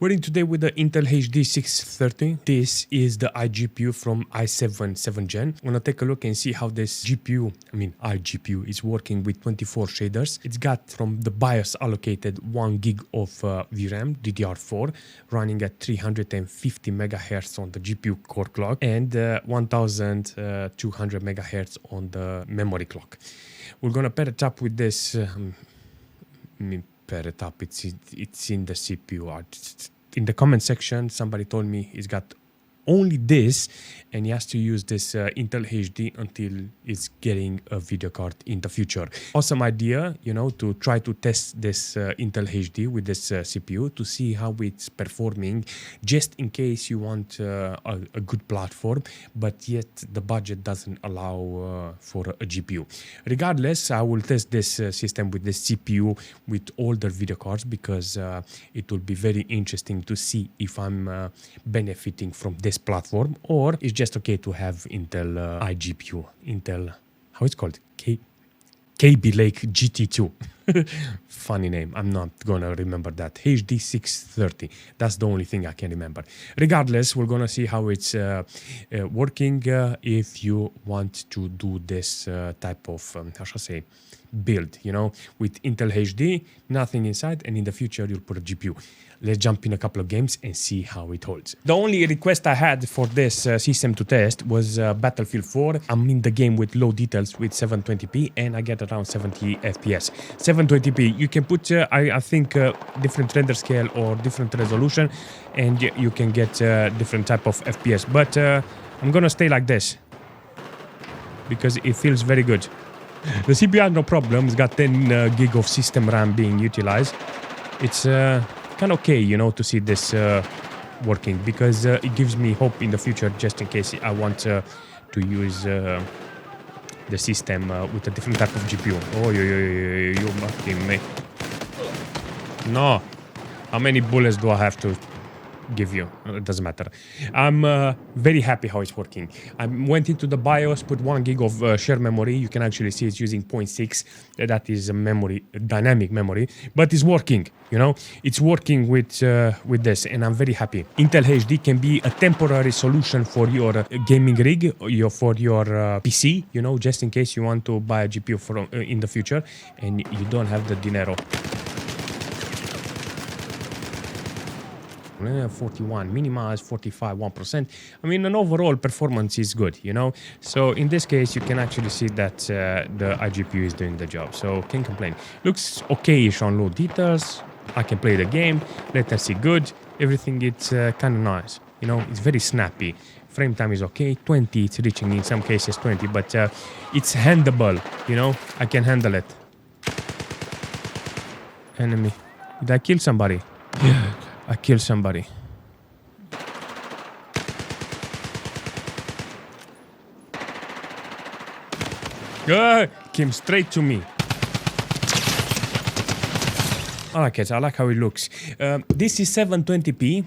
We're in today with the Intel HD 630. This is the iGPU from i7 7th gen. I'm gonna take a look and see how this iGPU is working with 24 shaders. It's got from the BIOS allocated 1 gig of VRAM DDR4 running at 350 megahertz on the GPU core clock and 1200 megahertz on the memory clock. We're gonna pair it up with this pair it up. It's in the CPU. In the comment section, somebody told me he's got only this, and he has to use this Intel HD until it's getting a video card in the future. Awesome idea, you know, to try to test this Intel HD with this CPU to see how it's performing, just in case you want a good platform, but yet the budget doesn't allow for a GPU. Regardless, I will test this system with this CPU with older video cards because it will be very interesting to see if I'm benefiting from this platform or it's just okay to have Intel iGPU. Intel, how it's called? KB Lake GT2. Funny name. I'm not gonna remember that. HD 630. That's the only thing I can remember. Regardless, we're gonna see how it's working if you want to do this type of, how shall I say, build, you know, with Intel HD, nothing inside, and in the future you'll put a GPU. Let's jump in a couple of games and see how it holds. The only request I had for this system to test was Battlefield 4. I'm in the game with low details with 720p and I get around 70 FPS. 720p, you can put, I think, different render scale or different resolution and you can get different type of FPS. But I'm gonna stay like this because it feels very good. The CPU has no problem. It's got 10 gig of system RAM being utilized. It's kind of okay, you know, to see this working because it gives me hope in the future just in case I want to use the system with a different type of GPU. Oh, you fucking me. No. How many bullets do I have to give you? It doesn't matter. I'm very happy how it's working. I went into the BIOS, put 1 gig of shared memory. You can actually see it's using 0.6. That is a memory, dynamic memory, but it's working. You know, it's working with this, and I'm very happy. Intel HD can be a temporary solution for your gaming rig, for your PC. You know, just in case you want to buy a GPU from in the future, and you don't have the dinero. 41 minimized, 45 1%. I mean, an overall performance is good, you know. So in this case, you can actually see that the iGPU is doing the job. So can't complain. Looks okay-ish on low details. I can play the game. Latency good. Everything it's kind of nice. You know, it's very snappy. Frame time is okay. 20, it's reaching in some cases 20, but it's handleable. You know, I can handle it. Enemy. Did I kill somebody? Yeah. I killed somebody. Came straight to me. I like it. I like how it looks. This is 720p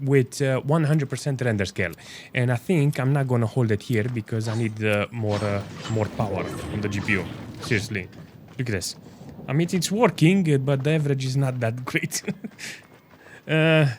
with 100% render scale. And I think I'm not going to hold it here because I need more power on the GPU. Seriously. Look at this. I mean, it's working, but the average is not that great.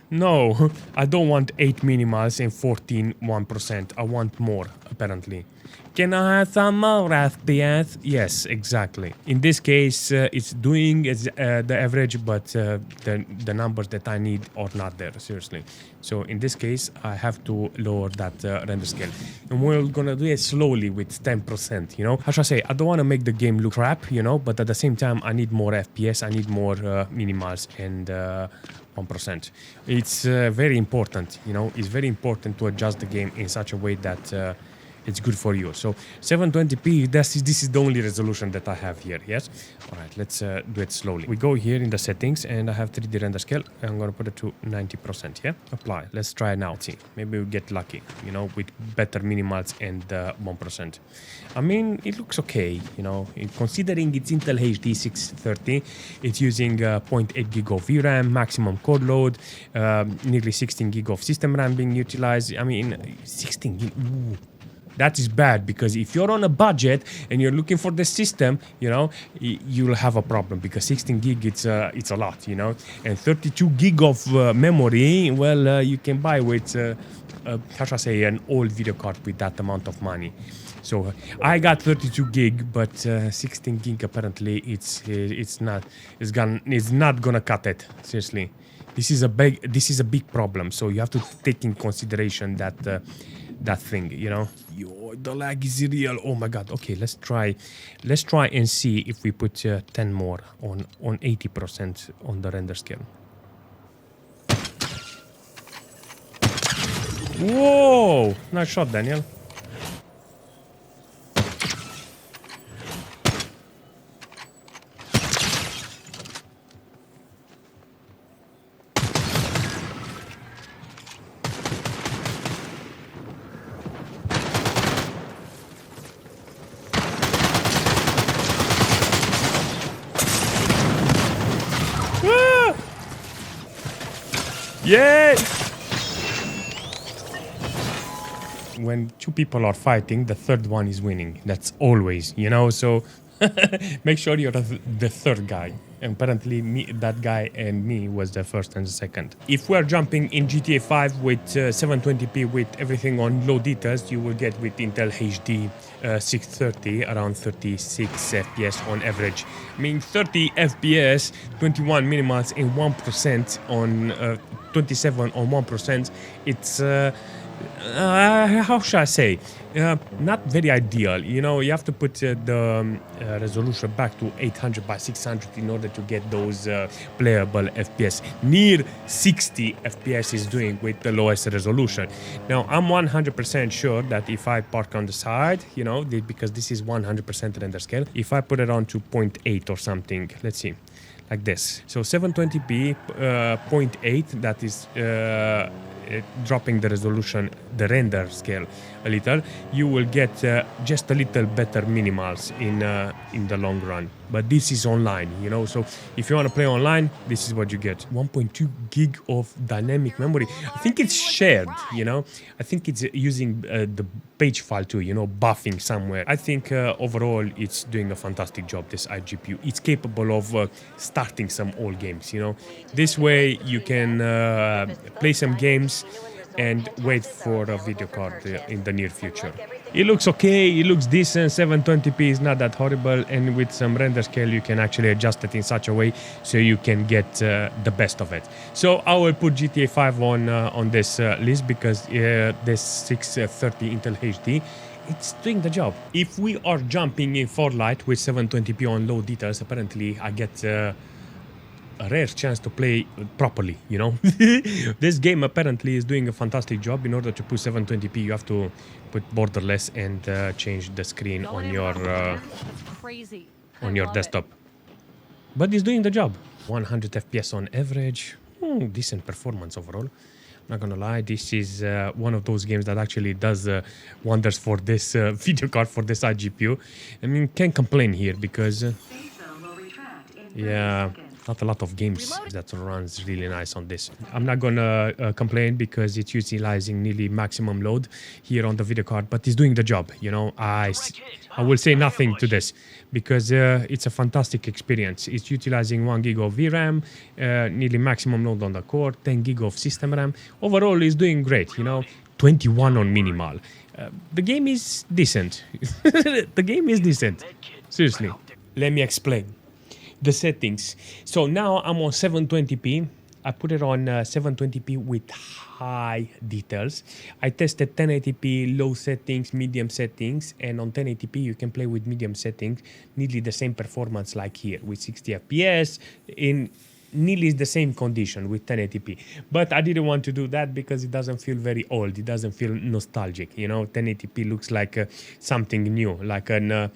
No, I don't want 8 minimals and 14 1%. I want more, apparently. Can I have some more FPS? Yes, exactly. In this case, it's doing the average, but the numbers that I need are not there, seriously. So in this case, I have to lower that render scale. And we're gonna do it slowly with 10%, you know? How should I say? I don't want to make the game look crap, you know? But at the same time, I need more FPS, I need more minimals and 1%. It's very important, you know? It's very important to adjust the game in such a way that it's good for you. So 720p, this is the only resolution that I have here, yes? All right, let's do it slowly. We go here in the settings and I have 3D render scale. I'm gonna put it to 90%, yeah? Apply, let's try it now. See, maybe we get lucky, you know, with better minimals and 1%. I mean, it looks okay, you know, considering it's Intel HD 630, it's using 0.8 gig of VRAM, maximum core load, nearly 16 gig of system RAM being utilized. I mean, 16 gig, ooh. That is bad, because if you're on a budget and you're looking for the system, you know, you'll have a problem, because 16 gig, it's a lot, you know, and 32 gig of memory, well, you can buy with, how should I say, an old video card with that amount of money. So I got 32 gig, but 16 gig apparently it's not gonna cut it. Seriously, this is a big problem. So you have to take in consideration that thing, you know. Yo, the lag is real. Oh my god. Okay, let's try and see if we put 10 more on 80% on the render scale. Whoa! Nice shot, Daniel. Yay! When two people are fighting, the third one is winning. That's always, you know, so make sure you're the third guy. And apparently that guy and me was the first and the second. If we're jumping in GTA 5 with 720p with everything on low details, you will get with Intel HD 630 around 36 FPS on average. I mean 30 FPS, 21 minimals and 1% on 27 on 1%. It's how should I say? Not very ideal. You know, you have to put the resolution back to 800 by 600 in order to get those playable FPS. Near 60 FPS is doing with the lowest resolution. Now, I'm 100% sure that if I park on the side, you know, because this is 100% render scale, if I put it on to 0.8 or something, let's see, like this. So 720p, 0.8, that is dropping the resolution, the render scale a little, you will get just a little better minimals in the long run. But this is online, you know, so if you want to play online, this is what you get. 1.2 gig of dynamic memory. I think it's shared, you know. I think it's using the page file too, you know, buffing somewhere. I think overall it's doing a fantastic job, this iGPU. It's capable of starting some old games, you know. This way you can play some games and wait for a video card in the near future. It looks okay, it looks decent, 720p is not that horrible, and with some render scale you can actually adjust it in such a way so you can get the best of it. So I will put GTA 5 on this list because this 630 Intel HD, it's doing the job. If we are jumping in Farlight with 720p on low details, apparently I get a rare chance to play properly, you know. This game apparently is doing a fantastic job. In order to put 720p, you have to put borderless and change the screen on your desktop. But it's doing the job. 100 FPS on average. Decent performance overall. Not gonna lie, this is one of those games that actually does wonders for this video card, for this iGPU. I mean, can't complain here because yeah, not a lot of games that runs really nice on this. I'm not gonna complain because it's utilizing nearly maximum load here on the video card, but it's doing the job, you know. I will say nothing to this because it's a fantastic experience. It's utilizing 1 gig of VRAM, nearly maximum load on the core, 10 gig of system RAM. Overall, it's doing great, you know. 21 on minimal. The game is decent. The game is decent. Seriously. Let me explain. The settings. So now I'm on 720p. I put it on 720p with high details. I tested 1080p low settings, medium settings, and on 1080p you can play with medium settings, nearly the same performance like here with 60 FPS in nearly the same condition with 1080p. But I didn't want to do that because it doesn't feel very old. It doesn't feel nostalgic. You know, 1080p looks like something new, like an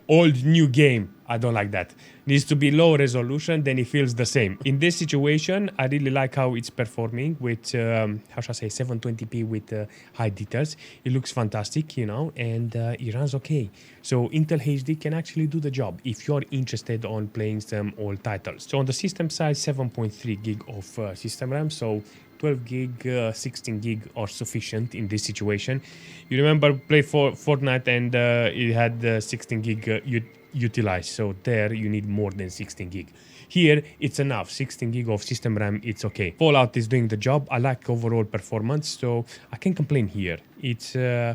old new game. I don't like that. Needs to be low resolution, then it feels the same. In this situation, I really like how it's performing with, how shall I say, 720p with high details. It looks fantastic, you know, and it runs okay. So Intel HD can actually do the job if you're interested on playing some old titles. So on the system side, 7.3 gig of system RAM, so 12 gig, 16 gig are sufficient in this situation. You remember play for Fortnite and it had 16 gig utilized, so there you need more than 16 gig. Here it's enough, 16 gig of system RAM, it's okay. Fallout is doing the job. I like overall performance, so I can't complain here. It's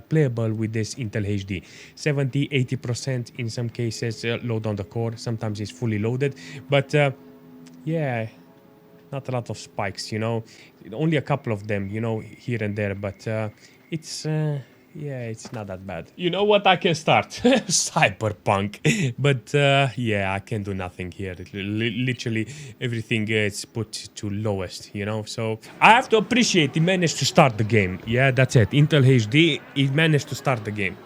playable with this Intel HD. 70-80% in some cases load on the core, sometimes it's fully loaded, but yeah, not a lot of spikes, you know, only a couple of them, you know, here and there, but it's yeah, it's not that bad. You know what, I can start Cyberpunk, but yeah, I can do nothing here. Literally everything is put to lowest, you know, so I have to appreciate he managed to start the game. Yeah, that's it. Intel HD, he managed to start the game.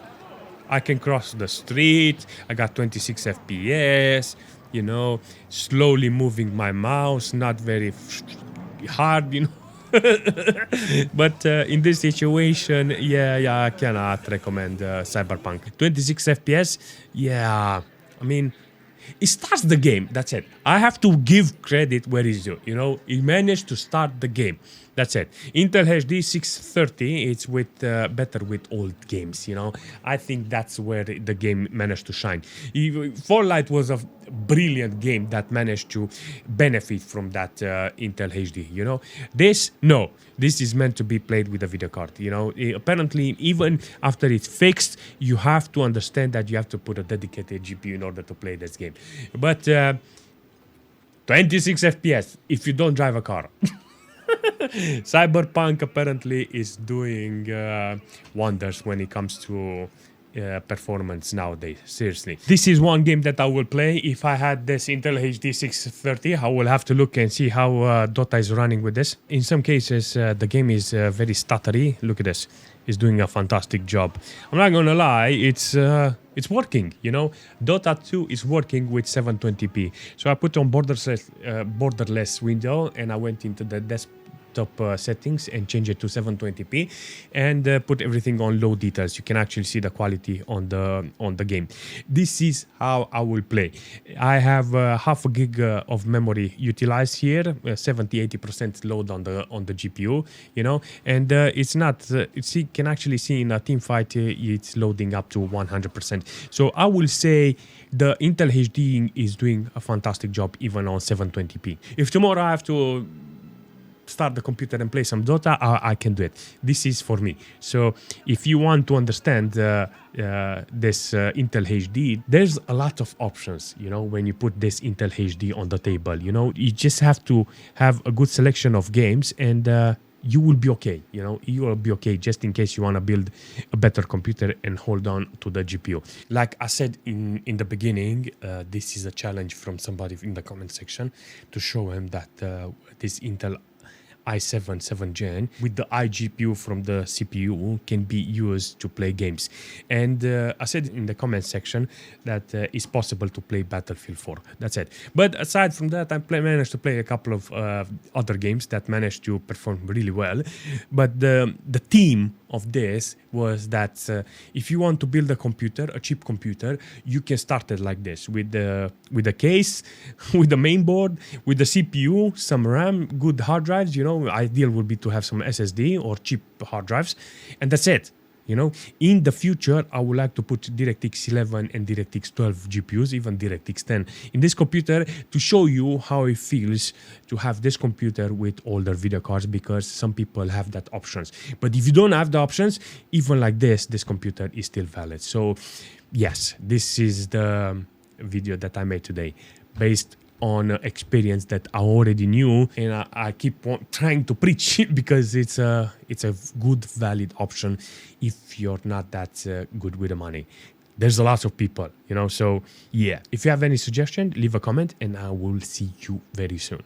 I can cross the street, I got 26 FPS, you know, slowly moving my mouse, not very hard, you know. But in this situation, yeah, I cannot recommend Cyberpunk. 26 FPS, yeah, I mean, it starts the game, that's it. I have to give credit where it's due, you know, he managed to start the game. That's it. Intel HD 630, it's with better with old games, you know. I think that's where the game managed to shine. Farlight was a brilliant game that managed to benefit from that Intel HD, you know. No. This is meant to be played with a video card, you know. Apparently, even after it's fixed, you have to understand that you have to put a dedicated GPU in order to play this game. But 26 FPS if you don't drive a car. Cyberpunk apparently is doing wonders when it comes to performance nowadays. Seriously, this is one game that I will play. If I had this Intel HD 630, I will have to look and see how Dota is running with this. In some cases, the game is very stuttery. Look at this. It's doing a fantastic job. I'm not gonna lie, it's working, you know. Dota 2 is working with 720p. So I put on borderless window and I went into the desktop settings and change it to 720p and put everything on low details. You can actually see the quality on the game. This is how I will play. I have half a gig of memory utilized here, 70-80% load on the GPU, you know, and it's not you can actually see in a team fight it's loading up to 100%. So I will say the Intel HD is doing a fantastic job even on 720p. If tomorrow I have to start the computer and play some Dota, I can do it. This is for me. So if you want to understand this Intel HD, there's a lot of options, you know, when you put this Intel HD on the table, you know, you just have to have a good selection of games and you will be okay, you know, you will be okay just in case you want to build a better computer and hold on to the GPU. Like I said in the beginning, this is a challenge from somebody in the comment section to show him that this Intel i7 7th gen with the iGPU from the CPU can be used to play games. And I said in the comment section that it's possible to play Battlefield 4. That's it. But aside from that, I managed to play a couple of other games that managed to perform really well. But the theme of this was that if you want to build a computer, a cheap computer, you can start it like this with the case, with the main board, with the CPU, some RAM, good hard drives. You know, ideal would be to have some SSD or cheap hard drives, and that's it. You know, in the future, I would like to put DirectX 11 and DirectX 12 GPUs, even DirectX 10 in this computer to show you how it feels to have this computer with older video cards, because some people have that options. But if you don't have the options, even like this computer is still valid. So yes, this is the video that I made today based on experience that I already knew, and I keep on trying to preach because it's a good, valid option if you're not that good with the money. There's a lot of people, you know, so yeah. If you have any suggestion, leave a comment and I will see you very soon.